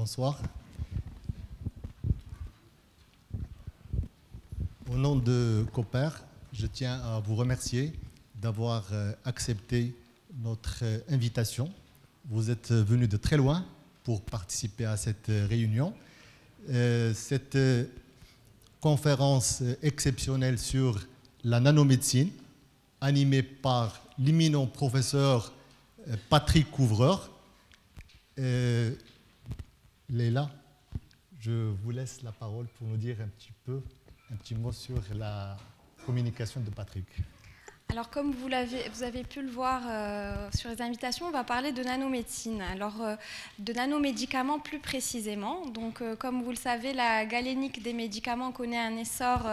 Bonsoir. Au nom de Cooper, je tiens à vous remercier d'avoir accepté notre invitation. Vous êtes venus de très loin pour participer à cette réunion. Cette conférence exceptionnelle sur la nanomédecine, animée par l'éminent professeur Patrick Couvreur. Leïla, je vous laisse la parole pour nous dire un petit mot sur la communication de Patrick. Alors, comme vous avez pu le voir sur les invitations, on va parler de nanomédecine. Alors, de nanomédicaments plus précisément. Donc, comme vous le savez, la galénique des médicaments connaît un essor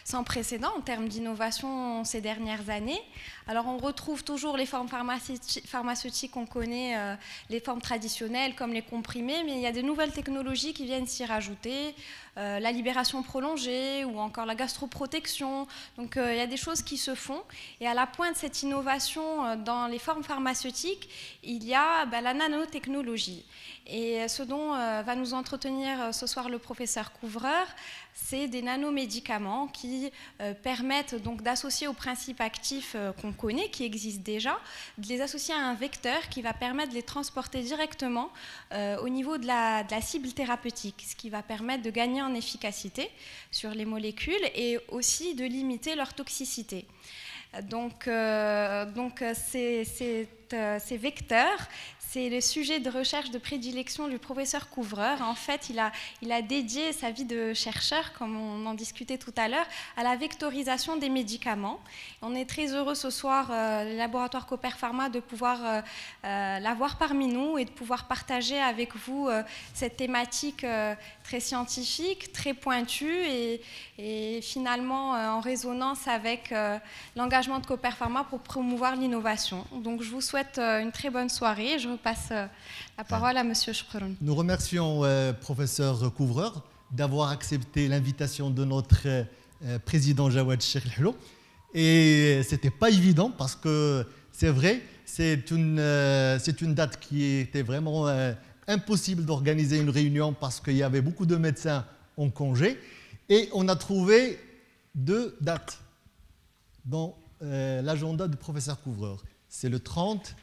sans précédent en termes d'innovation ces dernières années. Alors, on retrouve toujours les formes pharmaceutiques, on connaît les formes traditionnelles comme les comprimés, mais il y a des nouvelles technologies qui viennent s'y rajouter. La libération prolongée ou encore la gastroprotection. Donc il y a des choses qui se font. Et à la pointe de cette innovation dans les formes pharmaceutiques, il y a la nanotechnologie. Et ce dont va nous entretenir ce soir le professeur Couvreur, c'est des nanomédicaments qui permettent donc d'associer aux principes actifs qu'on connaît, qui existent déjà, de les associer à un vecteur qui va permettre de les transporter directement au niveau de la cible thérapeutique, ce qui va permettre de gagner en efficacité sur les molécules et aussi de limiter leur toxicité. Donc ces vecteurs, c'est le sujet de recherche de prédilection du professeur Couvreur. En fait, il a dédié sa vie de chercheur, comme on en discutait tout à l'heure, à la vectorisation des médicaments. On est très heureux ce soir, le laboratoire Cooper Pharma, de pouvoir l'avoir parmi nous et de pouvoir partager avec vous cette thématique très scientifique, très pointue et finalement en résonance avec l'engagement de Cooper Pharma pour promouvoir l'innovation. Donc je vous souhaite une très bonne soirée. Je repasse la parole à M. Chkroun. Nous remercions professeur Couvreur d'avoir accepté l'invitation de notre président Jawad Cheikhlo. Et ce n'était pas évident parce que c'est vrai, c'est une date qui était vraiment impossible d'organiser une réunion parce qu'il y avait beaucoup de médecins en congé. Et on a trouvé 2 dates dans l'agenda du professeur Couvreur. C'est le 30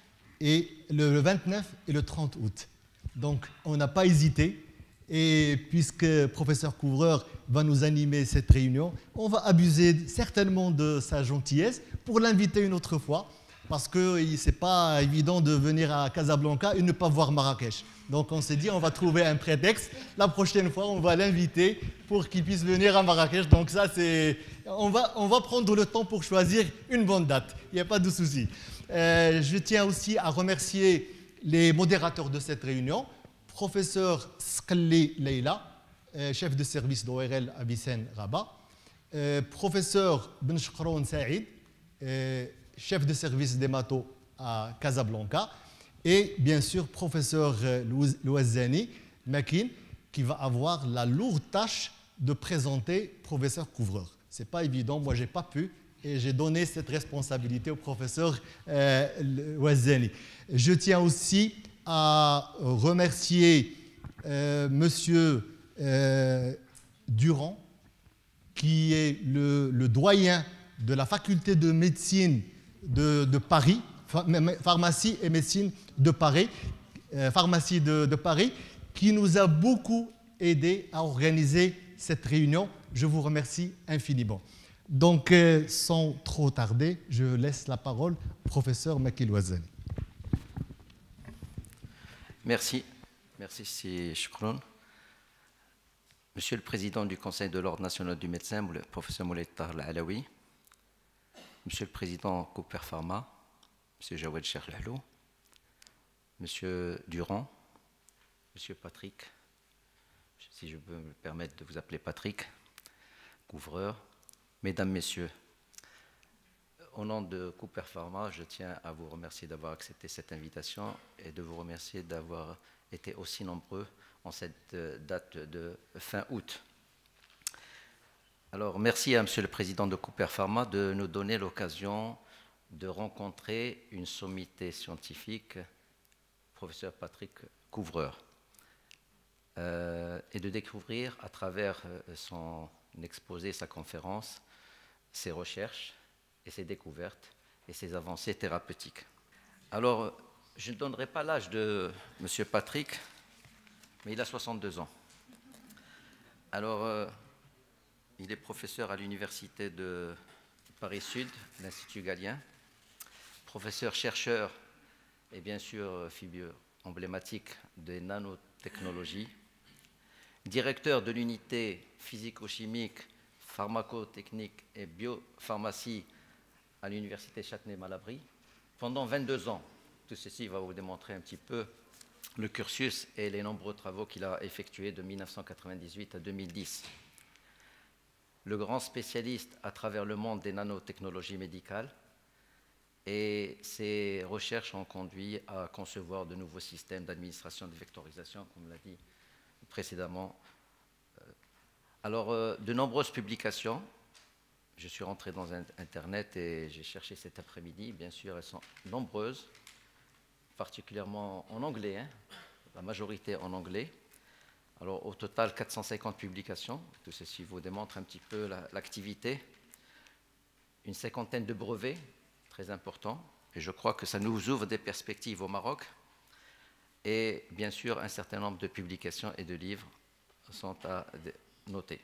et le 29 et le 30 août. Donc on n'a pas hésité. Et puisque le professeur Couvreur va nous animer cette réunion, on va abuser certainement de sa gentillesse pour l'inviter une autre fois, parce que ce n'est pas évident de venir à Casablanca et ne pas voir Marrakech. Donc on s'est dit, on va trouver un prétexte. La prochaine fois, on va l'inviter pour qu'il puisse venir à Marrakech. Donc ça, on va prendre le temps pour choisir une bonne date. Il n'y a pas de souci. Je tiens aussi à remercier les modérateurs de cette réunion. Professeur Skalli Leïla, chef de service d'ORL à Vicenne Rabat. Professeur Ben Chkroun Saïd, chef de service d'hémato à Casablanca. Et bien sûr, professeur Louazani Makin, qui va avoir la lourde tâche de présenter professeur Couvreur. Ce n'est pas évident, moi je n'ai pas pu, et j'ai donné cette responsabilité au professeur Louazani. Je tiens aussi à remercier monsieur Durand, qui est le doyen de la faculté de médecine de Paris, pharmacie et médecine de Paris, pharmacie de Paris, qui nous a beaucoup aidé à organiser cette réunion. Je vous remercie infiniment. Donc, sans trop tarder, je laisse la parole au professeur Makil Louazani. Merci. Merci, c'est Chkroun. Monsieur le Président du Conseil de l'Ordre national du médecin, le professeur Moulay Tahar Alaoui, Monsieur le Président Cooper Pharma, Monsieur Jawad Cheikhlo, Monsieur Durand, Monsieur Patrick, si je peux me permettre de vous appeler Patrick, Couvreur, Mesdames, Messieurs, au nom de Cooper Pharma, je tiens à vous remercier d'avoir accepté cette invitation et de vous remercier d'avoir été aussi nombreux en cette date de fin août. Alors, merci à Monsieur le Président de Cooper Pharma de nous donner l'occasion de rencontrer une sommité scientifique, professeur Patrick Couvreur. et de découvrir à travers son exposé, sa conférence, ses recherches et ses découvertes et ses avancées thérapeutiques. Alors, je ne donnerai pas l'âge de M. Patrick, mais il a 62 ans. Alors, il est professeur à l'université de Paris-Sud, l'Institut Galien, professeur-chercheur et bien sûr figure emblématique des nanotechnologies, directeur de l'unité physico-chimique, pharmacotechnique et biopharmacie à l'université Châtenay-Malabry pendant 22 ans. Tout ceci va vous démontrer un petit peu le cursus et les nombreux travaux qu'il a effectués de 1998 à 2010. Le grand spécialiste à travers le monde des nanotechnologies médicales, et ses recherches ont conduit à concevoir de nouveaux systèmes d'administration et de vectorisation, comme l'a dit précédemment. Alors, de nombreuses publications. Je suis rentré dans Internet et j'ai cherché cet après-midi. Bien sûr, elles sont nombreuses, particulièrement en anglais, hein, la majorité en anglais. Alors, au total, 450 publications. Tout ceci vous démontre un petit peu l'activité. Une cinquantaine de brevets, très importants. Et je crois que ça nous ouvre des perspectives au Maroc. Et bien sûr, un certain nombre de publications et de livres sont à noter.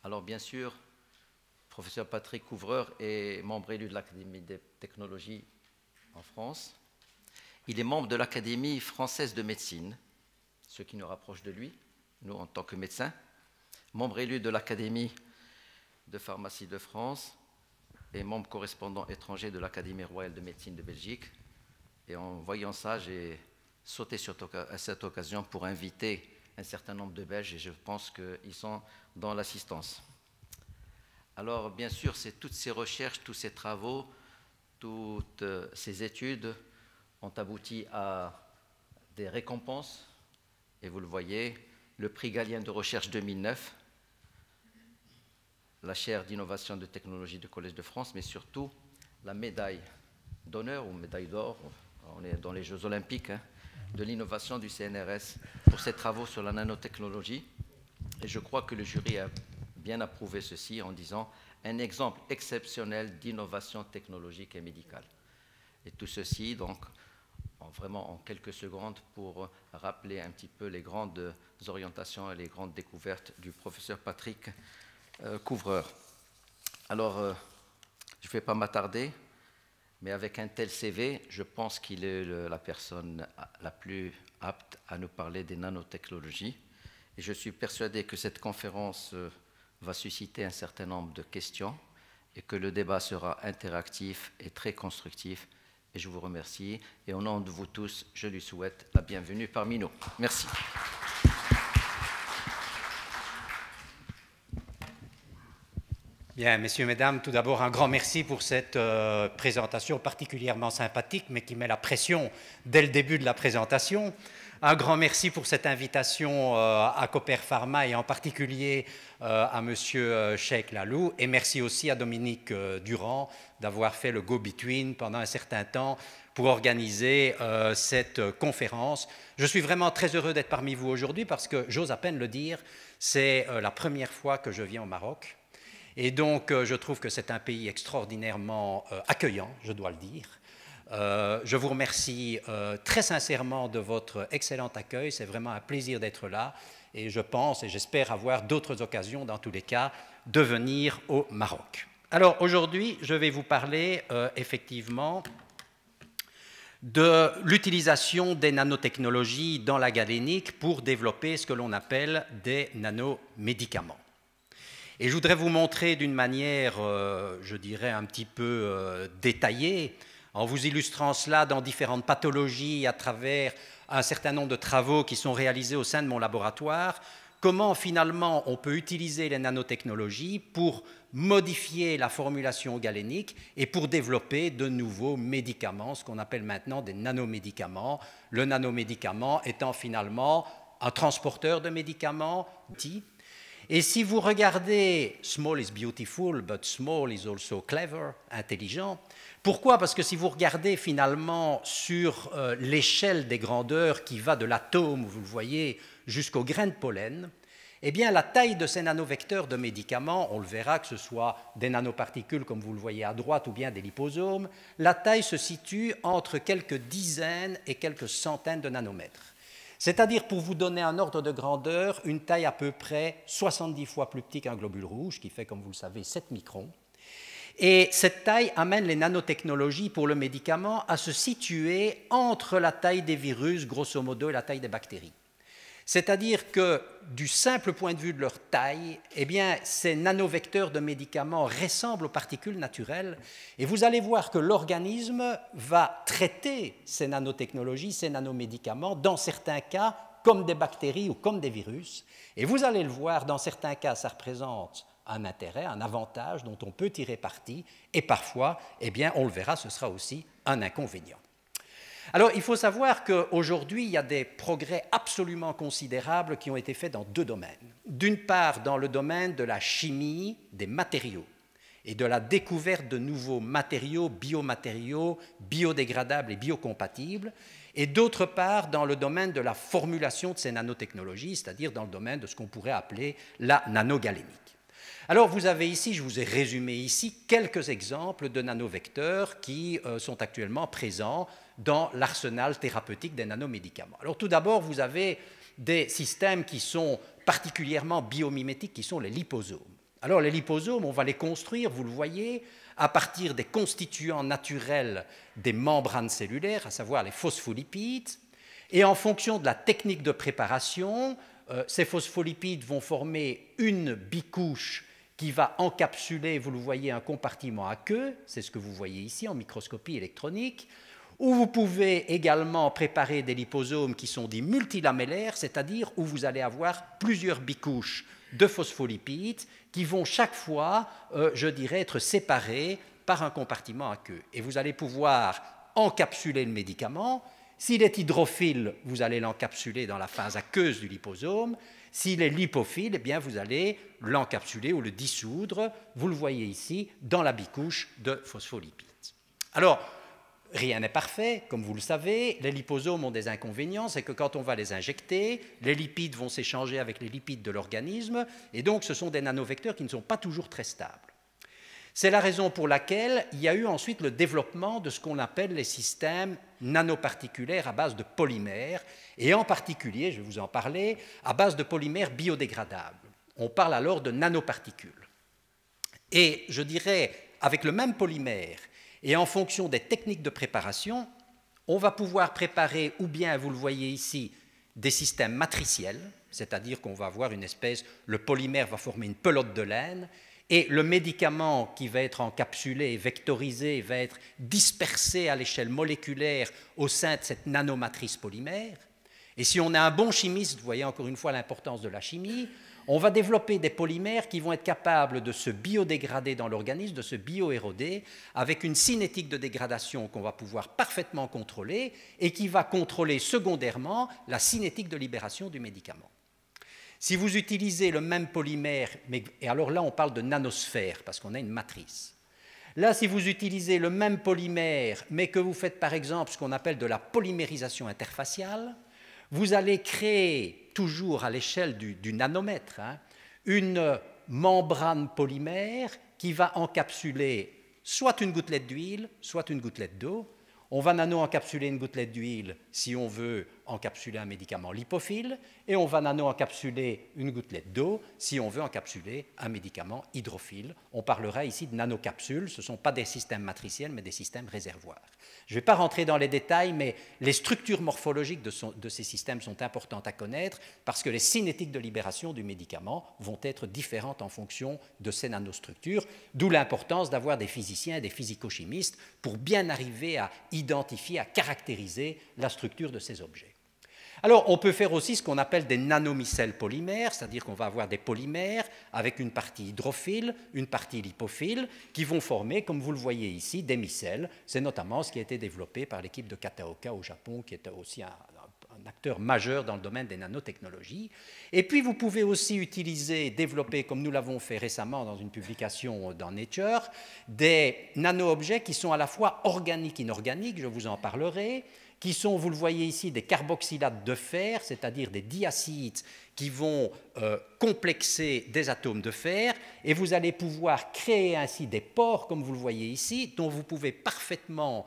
Alors, bien sûr, professeur Patrick Couvreur est membre élu de l'Académie des technologies en France. Il est membre de l'Académie française de médecine, ce qui nous rapproche de lui, nous en tant que médecins. Membre élu de l'Académie de pharmacie de France et membre correspondant étranger de l'Académie royale de médecine de Belgique. Et en voyant ça, j'ai sauté à cette occasion pour inviter un certain nombre de Belges et je pense qu'ils sont dans l'assistance. Alors, bien sûr, c'est toutes ces recherches, tous ces travaux, toutes ces études ont abouti à des récompenses. Et vous le voyez, le prix Galien de recherche 2009, la chaire d'innovation de technologie du Collège de France, mais surtout la médaille d'honneur ou médaille d'or, on est dans les Jeux Olympiques, hein, de l'innovation du CNRS pour ses travaux sur la nanotechnologie. Et je crois que le jury a bien approuvé ceci en disant un exemple exceptionnel d'innovation technologique et médicale. Et tout ceci, donc, vraiment en quelques secondes pour rappeler un petit peu les grandes orientations et les grandes découvertes du professeur Patrick Couvreur. Alors, je ne vais pas m'attarder, mais avec un tel CV, je pense qu'il est la personne la plus apte à nous parler des nanotechnologies. Et je suis persuadé que cette conférence va susciter un certain nombre de questions et que le débat sera interactif et très constructif. Et je vous remercie. Et au nom de vous tous, je lui souhaite la bienvenue parmi nous. Merci. Bien, messieurs, mesdames, tout d'abord un grand merci pour cette présentation particulièrement sympathique, mais qui met la pression dès le début de la présentation. Un grand merci pour cette invitation à Cooper Pharma et en particulier à monsieur Cheikh Lalou. Et merci aussi à Dominique Durand d'avoir fait le go-between pendant un certain temps pour organiser cette conférence. Je suis vraiment très heureux d'être parmi vous aujourd'hui parce que, j'ose à peine le dire, c'est la première fois que je viens au Maroc. Et donc, je trouve que c'est un pays extraordinairement accueillant, je dois le dire. Je vous remercie très sincèrement de votre excellent accueil. C'est vraiment un plaisir d'être là. Et je pense et j'espère avoir d'autres occasions, dans tous les cas, de venir au Maroc. Alors, aujourd'hui, je vais vous parler effectivement de l'utilisation des nanotechnologies dans la galénique pour développer ce que l'on appelle des nanomédicaments. Et je voudrais vous montrer d'une manière, je dirais, un petit peu détaillée, en vous illustrant cela dans différentes pathologies à travers un certain nombre de travaux qui sont réalisés au sein de mon laboratoire, comment finalement on peut utiliser les nanotechnologies pour modifier la formulation galénique et pour développer de nouveaux médicaments, ce qu'on appelle maintenant des nanomédicaments, le nanomédicament étant finalement un transporteur de médicaments. Et si vous regardez « small is beautiful, but small is also clever », intelligent, pourquoi? Parce que si vous regardez finalement sur l'échelle des grandeurs qui va de l'atome, vous le voyez, jusqu'aux grains de pollen, eh bien, la taille de ces nanovecteurs de médicaments, on le verra, que ce soit des nanoparticules comme vous le voyez à droite ou bien des liposomes, la taille se situe entre quelques dizaines et quelques centaines de nanomètres. C'est-à-dire, pour vous donner un ordre de grandeur, une taille à peu près 70 fois plus petite qu'un globule rouge, qui fait, comme vous le savez, 7 microns. Et cette taille amène les nanotechnologies pour le médicament à se situer entre la taille des virus, grosso modo, et la taille des bactéries. C'est-à-dire que, du simple point de vue de leur taille, eh bien, ces nanovecteurs de médicaments ressemblent aux particules naturelles. Et vous allez voir que l'organisme va traiter ces nanotechnologies, ces nanomédicaments, dans certains cas, comme des bactéries ou comme des virus. Et vous allez le voir, dans certains cas, ça représente un intérêt, un avantage dont on peut tirer parti. Et parfois, eh bien, on le verra, ce sera aussi un inconvénient. Alors, il faut savoir qu'aujourd'hui, il y a des progrès absolument considérables qui ont été faits dans deux domaines. D'une part, dans le domaine de la chimie des matériaux et de la découverte de nouveaux matériaux, biomatériaux, biodégradables et biocompatibles, et d'autre part, dans le domaine de la formulation de ces nanotechnologies, c'est-à-dire dans le domaine de ce qu'on pourrait appeler la nanogalénique. Alors, vous avez ici, je vous ai résumé ici, quelques exemples de nanovecteurs qui sont actuellement présents dans l'arsenal thérapeutique des nanomédicaments. Alors, tout d'abord, vous avez des systèmes qui sont particulièrement biomimétiques, qui sont les liposomes. Alors, les liposomes, on va les construire, vous le voyez, à partir des constituants naturels des membranes cellulaires, à savoir les phospholipides, et en fonction de la technique de préparation, ces phospholipides vont former une bicouche qui va encapsuler, vous le voyez, un compartiment à queue, c'est ce que vous voyez ici en microscopie électronique, où vous pouvez également préparer des liposomes qui sont dits multilamellaires, c'est-à-dire où vous allez avoir plusieurs bicouches de phospholipides qui vont chaque fois, je dirais, être séparées par un compartiment à queue. Et vous allez pouvoir encapsuler le médicament. S'il est hydrophile, vous allez l'encapsuler dans la phase aqueuse du liposome. S'il est lipophile, eh bien, vous allez l'encapsuler ou le dissoudre, vous le voyez ici, dans la bicouche de phospholipides. Alors, rien n'est parfait, comme vous le savez. Les liposomes ont des inconvénients, c'est que quand on va les injecter, les lipides vont s'échanger avec les lipides de l'organisme, et donc ce sont des nanovecteurs qui ne sont pas toujours très stables. C'est la raison pour laquelle il y a eu ensuite le développement de ce qu'on appelle les systèmes nanoparticulaires à base de polymères, et en particulier, je vais vous en parler, à base de polymères biodégradables. On parle alors de nanoparticules. Et je dirais, avec le même polymère, et en fonction des techniques de préparation, on va pouvoir préparer, ou bien, vous le voyez ici, des systèmes matriciels, c'est-à-dire qu'on va avoir une espèce, le polymère va former une pelote de laine, et le médicament qui va être encapsulé, vectorisé, va être dispersé à l'échelle moléculaire au sein de cette nanomatrice polymère. Et si on est un bon chimiste, vous voyez encore une fois l'importance de la chimie, on va développer des polymères qui vont être capables de se biodégrader dans l'organisme, de se bioéroder, avec une cinétique de dégradation qu'on va pouvoir parfaitement contrôler et qui va contrôler secondairement la cinétique de libération du médicament. Si vous utilisez le même polymère, et alors là on parle de nanosphère parce qu'on a une matrice. Là, si vous utilisez le même polymère, mais que vous faites par exemple ce qu'on appelle de la polymérisation interfaciale, vous allez créer, toujours à l'échelle du nanomètre, une membrane polymère qui va encapsuler soit une gouttelette d'huile, soit une gouttelette d'eau. On va nano-encapsuler une gouttelette d'huile si on veut encapsuler un médicament lipophile, et on va nano-encapsuler une gouttelette d'eau si on veut encapsuler un médicament hydrophile. On parlera ici de nanocapsules, ce ne sont pas des systèmes matriciels, mais des systèmes réservoirs. Je ne vais pas rentrer dans les détails, mais les structures morphologiques de ces systèmes sont importantes à connaître parce que les cinétiques de libération du médicament vont être différentes en fonction de ces nanostructures, d'où l'importance d'avoir des physiciens et des physico-chimistes pour bien arriver à identifier, à caractériser la structure de ces objets. Alors, on peut faire aussi ce qu'on appelle des nanomicelles polymères, c'est-à-dire qu'on va avoir des polymères avec une partie hydrophile, une partie lipophile, qui vont former, comme vous le voyez ici, des micelles. C'est notamment ce qui a été développé par l'équipe de Kataoka au Japon, qui est aussi un acteur majeur dans le domaine des nanotechnologies. Et puis, vous pouvez aussi utiliser, développer, comme nous l'avons fait récemment dans une publication dans Nature, des nano-objets qui sont à la fois organiques et inorganiques, je vous en parlerai, qui sont, vous le voyez ici, des carboxylates de fer, c'est-à-dire des diacides qui vont complexer des atomes de fer, et vous allez pouvoir créer ainsi des pores, comme vous le voyez ici, dont vous pouvez parfaitement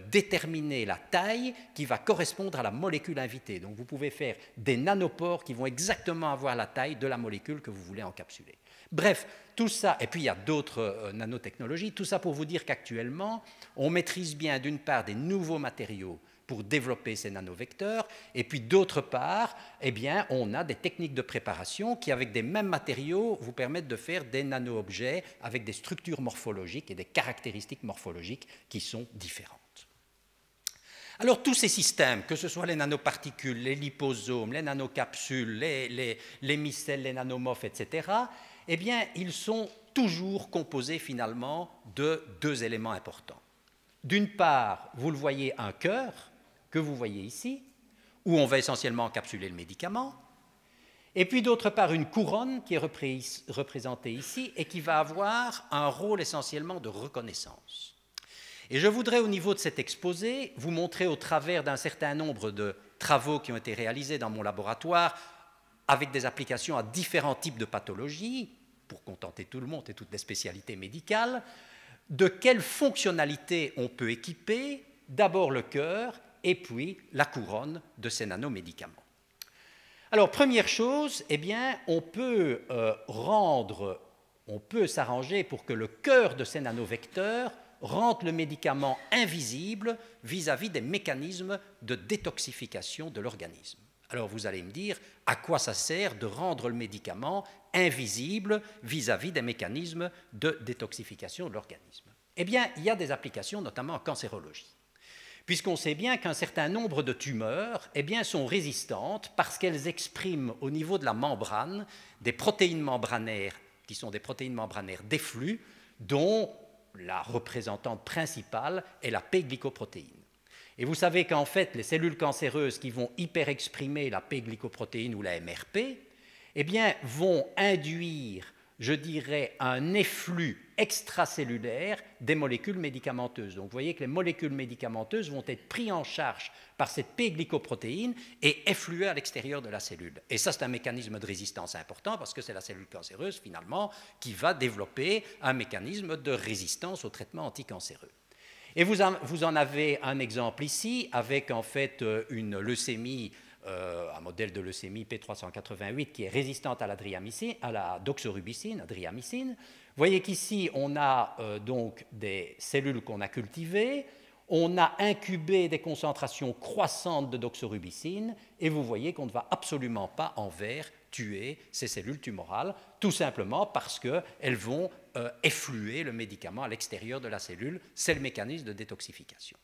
déterminer la taille qui va correspondre à la molécule invitée. Donc vous pouvez faire des nanopores qui vont exactement avoir la taille de la molécule que vous voulez encapsuler. Bref, tout ça, et puis il y a d'autres nanotechnologies, tout ça pour vous dire qu'actuellement, on maîtrise bien d'une part des nouveaux matériaux pour développer ces nanovecteurs, et puis d'autre part, eh bien, on a des techniques de préparation qui, avec des mêmes matériaux, vous permettent de faire des nano-objets avec des structures morphologiques et des caractéristiques morphologiques qui sont différentes. Alors tous ces systèmes, que ce soit les nanoparticules, les liposomes, les nanocapsules, les micelles, les nanomorphes, etc., eh bien, ils sont toujours composés finalement de deux éléments importants. D'une part, vous le voyez, un cœur, que vous voyez ici, où on va essentiellement encapsuler le médicament, et puis d'autre part une couronne qui est représentée ici et qui va avoir un rôle essentiellement de reconnaissance. Et je voudrais au niveau de cet exposé vous montrer au travers d'un certain nombre de travaux qui ont été réalisés dans mon laboratoire avec des applications à différents types de pathologies, pour contenter tout le monde et toutes les spécialités médicales, de quelles fonctionnalités on peut équiper d'abord le cœur et puis la couronne de ces nanomédicaments. Alors, première chose, eh bien, on peut s'arranger pour que le cœur de ces nanovecteurs rende le médicament invisible vis-à-vis des mécanismes de détoxification de l'organisme. Alors, vous allez me dire, à quoi ça sert de rendre le médicament invisible vis-à-vis des mécanismes de détoxification de l'organisme? Eh bien, il y a des applications, notamment en cancérologie. Puisqu'on sait bien qu'un certain nombre de tumeurs eh bien, sont résistantes parce qu'elles expriment au niveau de la membrane des protéines membranaires qui sont des protéines membranaires d'efflux dont la représentante principale est la P-glycoprotéine. Et vous savez qu'en fait, les cellules cancéreuses qui vont hyperexprimer la P-glycoprotéine ou la MRP eh bien, vont induire, je dirais, un efflux extracellulaire des molécules médicamenteuses. Donc vous voyez que les molécules médicamenteuses vont être prises en charge par cette P-glycoprotéine et effluer à l'extérieur de la cellule. Et ça, c'est un mécanisme de résistance important parce que c'est la cellule cancéreuse, finalement, qui va développer un mécanisme de résistance au traitement anticancéreux. Et vous en avez un exemple ici avec, en fait, une leucémie, un modèle de leucémie P388 qui est résistante à la doxorubicine, adriamycine. Vous voyez qu'ici, on a donc des cellules qu'on a cultivées, on a incubé des concentrations croissantes de doxorubicine, et vous voyez qu'on ne va absolument pas en vert tuer ces cellules tumorales, tout simplement parce qu'elles vont effluer le médicament à l'extérieur de la cellule. C'est le mécanisme de détoxification.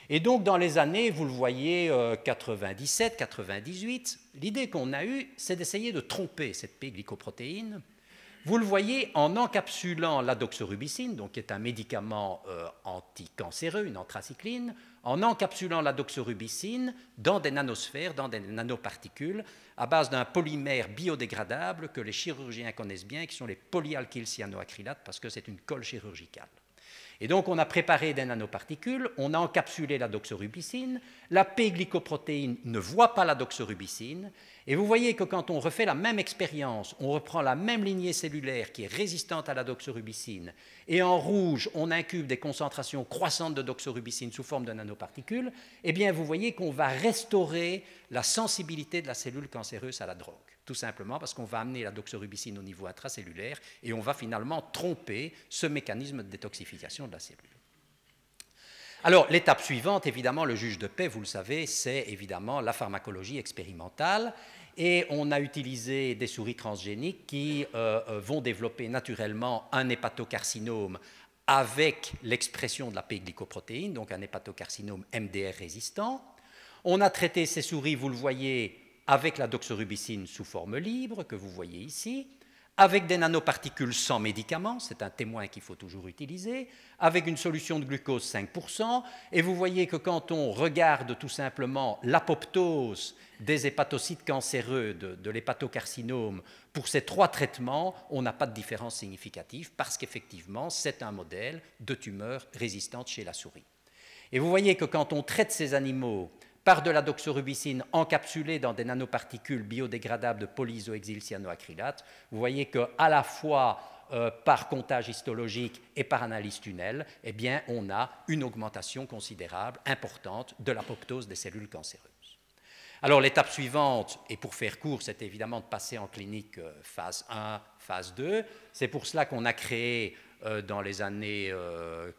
Et donc, dans les années, vous le voyez, 97, 98, l'idée qu'on a eue, c'est d'essayer de tromper cette P-glycoprotéine. Vous le voyez en encapsulant la doxorubicine, donc qui est un médicament anticancéreux, une anthracycline, en encapsulant la doxorubicine dans des nanosphères, dans des nanoparticules, à base d'un polymère biodégradable que les chirurgiens connaissent bien, qui sont les polyalkylcyanoacrylates, parce que c'est une colle chirurgicale. Et donc, on a préparé des nanoparticules, on a encapsulé la doxorubicine, la P-glycoprotéine ne voit pas la doxorubicine, et vous voyez que quand on refait la même expérience, on reprend la même lignée cellulaire qui est résistante à la doxorubicine, et en rouge, on incube des concentrations croissantes de doxorubicine sous forme de nanoparticules, eh bien, vous voyez qu'on va restaurer la sensibilité de la cellule cancéreuse à la drogue. Tout simplement parce qu'on va amener la doxorubicine au niveau intracellulaire et on va finalement tromper ce mécanisme de détoxification de la cellule. Alors, l'étape suivante, évidemment, le juge de paix, vous le savez, c'est évidemment la pharmacologie expérimentale. Et on a utilisé des souris transgéniques qui vont développer naturellement un hépatocarcinome avec l'expression de la P-glycoprotéine, donc un hépatocarcinome MDR résistant. On a traité ces souris, vous le voyez, avec la doxorubicine sous forme libre, que vous voyez ici, avec des nanoparticules sans médicaments, c'est un témoin qu'il faut toujours utiliser, avec une solution de glucose 5%, et vous voyez que quand on regarde tout simplement l'apoptose des hépatocytes cancéreux de l'hépatocarcinome pour ces trois traitements, on n'a pas de différence significative, parce qu'effectivement, c'est un modèle de tumeur résistante chez la souris. Et vous voyez que quand on traite ces animaux par de la doxorubicine encapsulée dans des nanoparticules biodégradables de polyisoxyl-cyanoacrylate, vous voyez qu'à la fois par comptage histologique et par analyse tunnel, eh bien, on a une augmentation considérable, importante, de l'apoptose des cellules cancéreuses. Alors l'étape suivante, et pour faire court, c'est évidemment de passer en clinique phase 1, phase 2. C'est pour cela qu'on a créé dans les années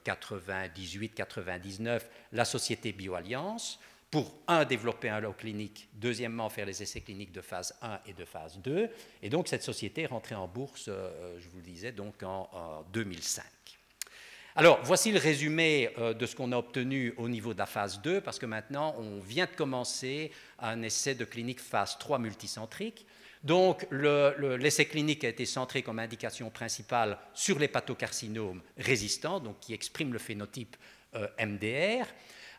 98-99 la société BioAlliance pour, un, développer un lot clinique, deuxièmement, faire les essais cliniques de phase 1 et de phase 2. Et donc cette société est rentrée en bourse, je vous le disais, donc en 2005. Alors, voici le résumé de ce qu'on a obtenu au niveau de la phase 2, parce que maintenant, on vient de commencer un essai de clinique phase 3 multicentrique. Donc, l'essai clinique a été centré comme indication principale sur les pathocarcinomes résistants, donc qui expriment le phénotype MDR.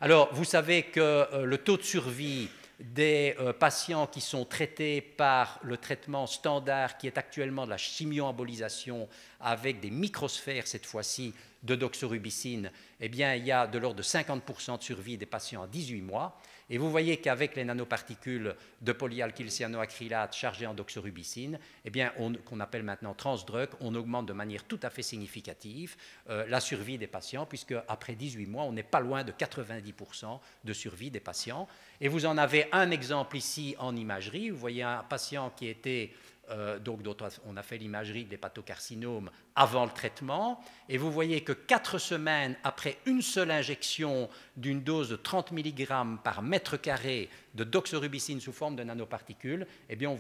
Alors, vous savez que le taux de survie des patients qui sont traités par le traitement standard, qui est actuellement de la chimioembolisation avec des microsphères, cette fois-ci, de doxorubicine, eh bien, il y a de l'ordre de 50% de survie des patients à 18 mois. Et vous voyez qu'avec les nanoparticules de polyalkylcyanoacrylate chargées en doxorubicine, eh bien, qu'on appelle maintenant transdrug, on augmente de manière tout à fait significative la survie des patients, puisque après 18 mois, on n'est pas loin de 90% de survie des patients. Et vous en avez un exemple ici en imagerie. Vous voyez un patient qui était donc dont on a fait l'imagerie des pathocarcinomes avant le traitement, et vous voyez que 4 semaines après une seule injection d'une dose de 30 mg par mètre carré de doxorubicine sous forme de nanoparticules, eh bien on